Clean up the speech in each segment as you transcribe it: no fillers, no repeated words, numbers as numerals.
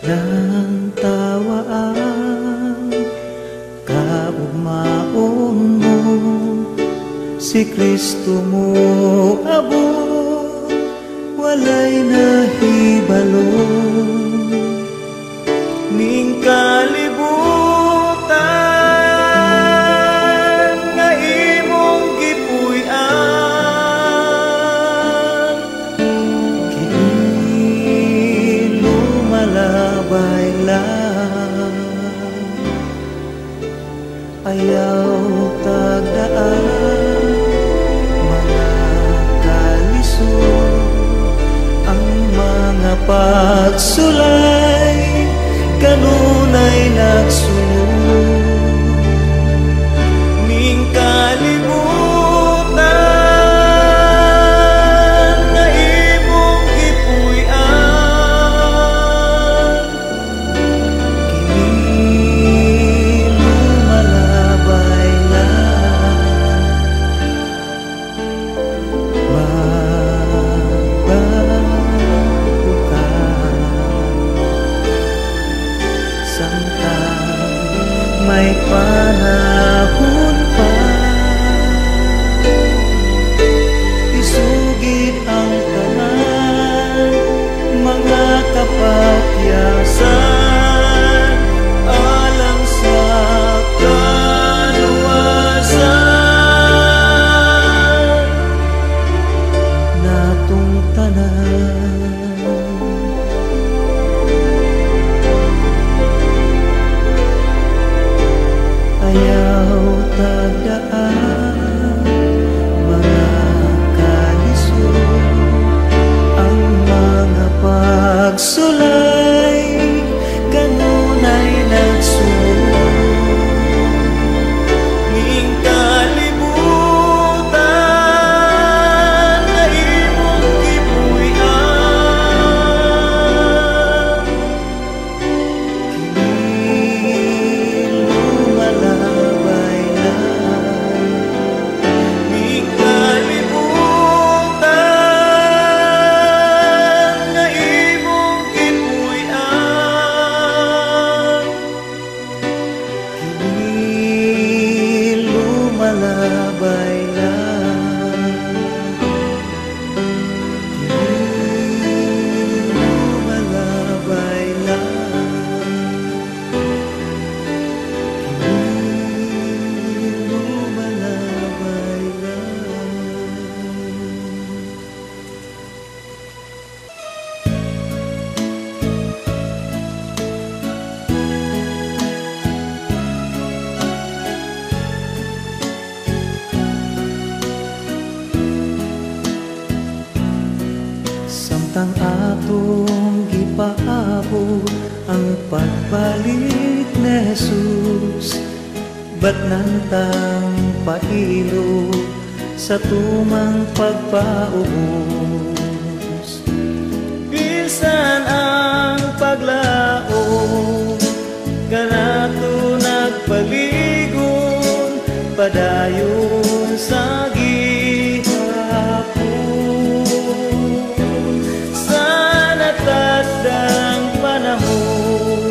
Nang tawaan kaugmaon mo, si Kristo mo abot, walay nahibalo. Ning kalibutan nga imong gipuy-an, kini lumalabay lang. Ayaw tagdaan mga kalisod, ang mga pagsulay kanunay nagsunod. Ning kalibutan nga imong gipuy-an, kini lumalabay lang. Magbago ka samtang may panahon pa, isugid ang tanan mga kapakyasan alang sa kaluwasan natong tanan. Ayaw tagdaan mga kalisod, ang mga pagsulay kanunay nagsunod. Ning kalibutan nga imong gipuy-an, kini lumalabay lang. Ning kalibutan nga imong gipuy-an, kini lumalabay lang. Kini lumalabay lang. Kini lumalabay lang. Samtang atong gipaabot ang pagbalik ni Jesus, ba't nantang pailo sa tumang pagpaubos? Bisan ang paglao kanato nagpaligon, padayon sa gihapon. Sa natatang panahon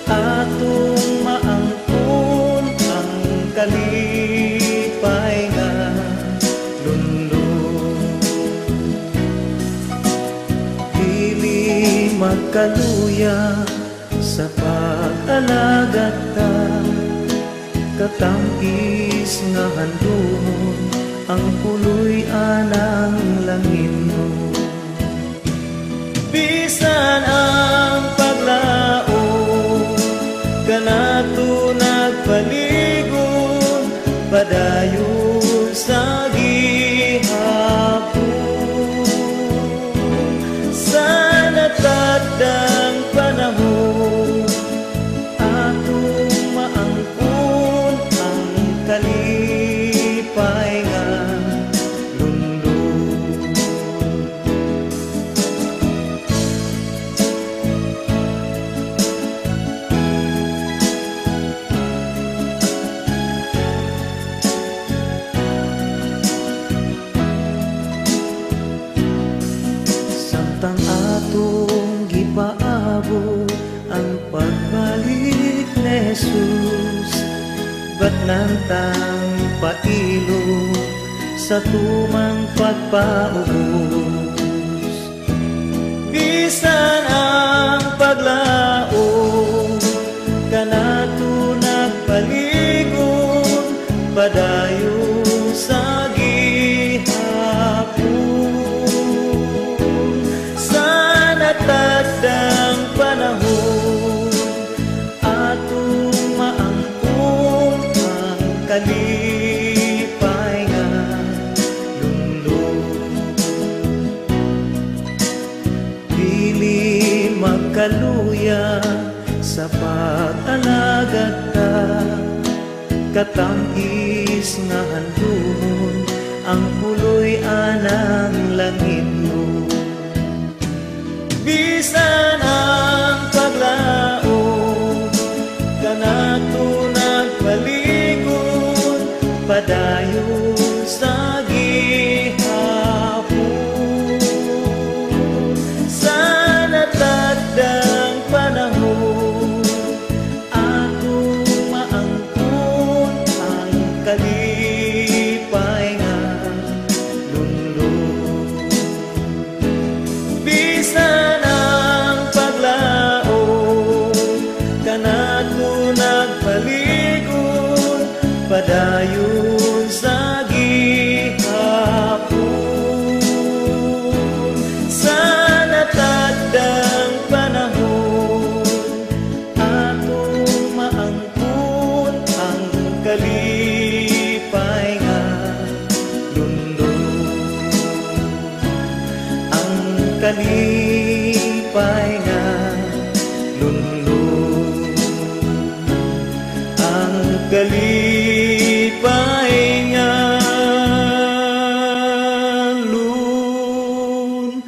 atong maangkon ang kalipay nga lunlon. Dili magkaluya sa pag-alagat ta, katampis nga handumon ang puloy anang langin mo. Bisan ang paglao kanato nagpaligon, padayon sa gihapon. Sa natatang panahon atong maangkon ang kalipay nga lundon. atong paabot ang pagbalik ni Jesus, ba't nantang pailo sa tumang pagpaubos. Bisan ang paglaom kanato nagpaligon, padayo sa gihapon. Sa natagdang panahon atong maangkon ang kalipay nga lundon. Dili magkaluya sa pag-alagad ka, katangis nga handumon ang puloy anang langit mo. Bisan ang paglaom kanato nagpaligon, padayon sa gihapon. Sa natagdang panahon atong maangkon ang kalipay nga lundon. Bisan ang paglaom kanato nagpaligon, padayon sa gihapon. Sa natagdang panahon atong maangkon ang kalipay nga lundon. Ang kalipay nga lundon. Ang kalipay nga lundon.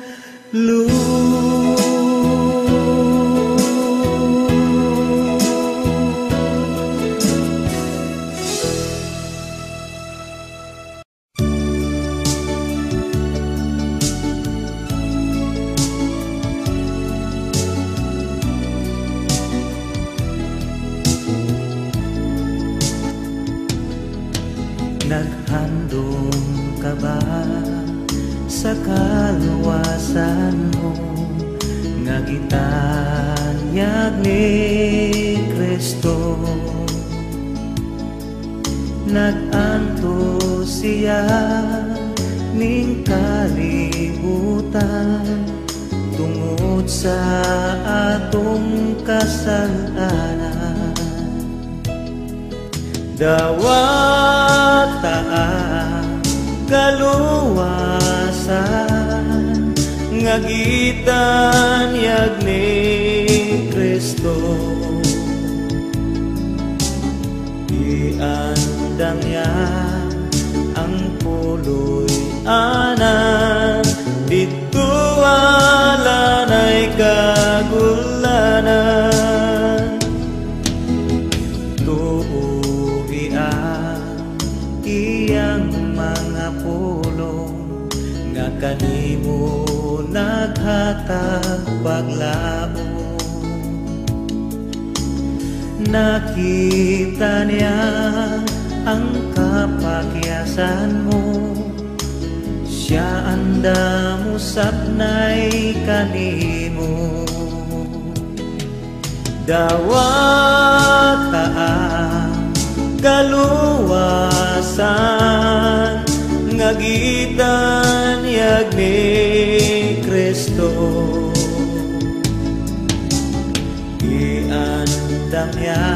Naghandom ka ba sa kaluwasan mo nga gitanyag ni Kristo? Nag-anto siya ning kalibutan tungod sa atong kasalanan. Dawata ang kaluwasan nga gitanyag ni Kristo. Iandam niya ang puloy anan, dito walanay kagulanan. Tuuhi ang iyang mga pulong nga kanimo naghatag paglaom. Nakita niya ang kapakyasan mo, siya andam usab nay kanimo. Dawata ang kaluwasan nga gitanyag ni Kristo. Iandam niya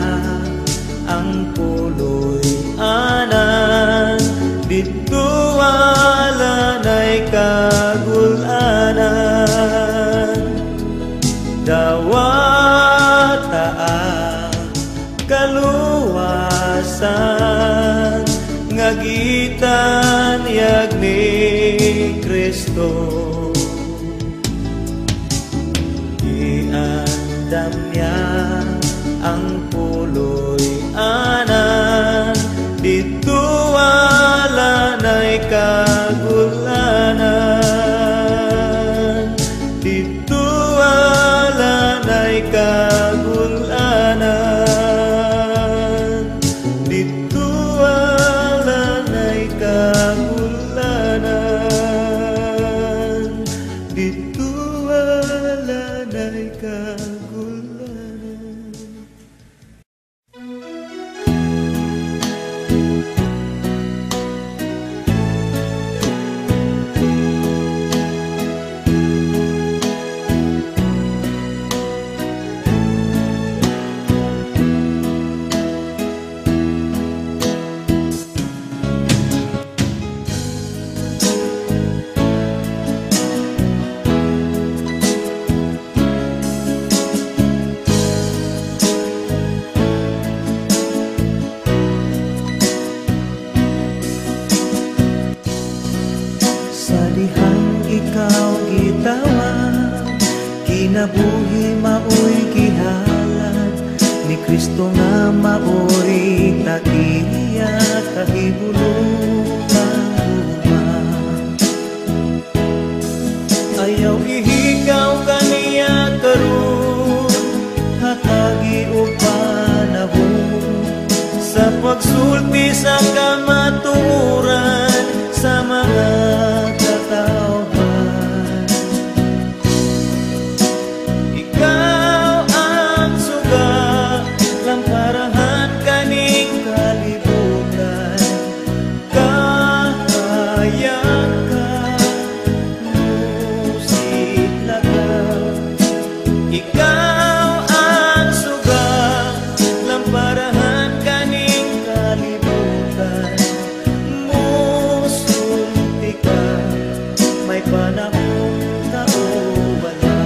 ang puloy anan, dito walanay kagulanan. Dawata ang kaluwasan nga gitanyag ni Kristo. Iandam niya ang puloy anan, dito walanay kagulanan. Dito wala kinabuhi maoy gihalat ni Kristo nga maoy tagiya kahibulong luma. Ayaw ihigaw kaniya karon hatagi o panahon sa pagsulti sa kamatuoran sa mga katawhan. Ikaw ang suga lamparahan kaning kalibutan, kahaya ka musila ka. Ikaw ang suga lamparahan kaning kalibutan, musulti ka may panahon kaubala.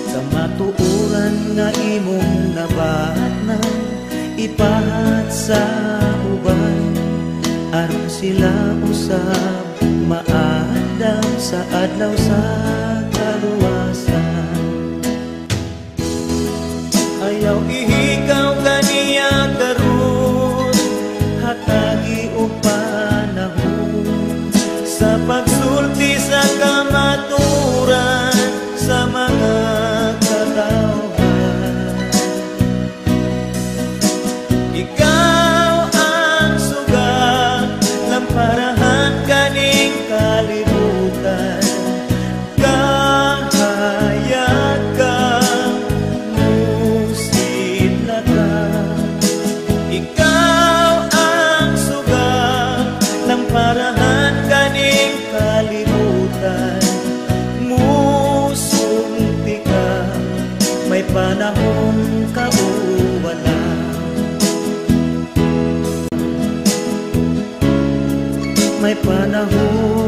Kamatuoran nga imong nabatnan ipahat sa uban, aron sila usab maadam sa adlaw sa kaluwasan. Ayaw ihigaw kaniya karon hatagi o panahon sa pagsulti sa kamaturan sa mga katawhan. Ikaw ang suga lamparahan kaning kalibutan, kahaya ka musila ka. Ikaw ang suga lamparahan kaning kalibutan, musulti ka may panahon kauwala. May panahon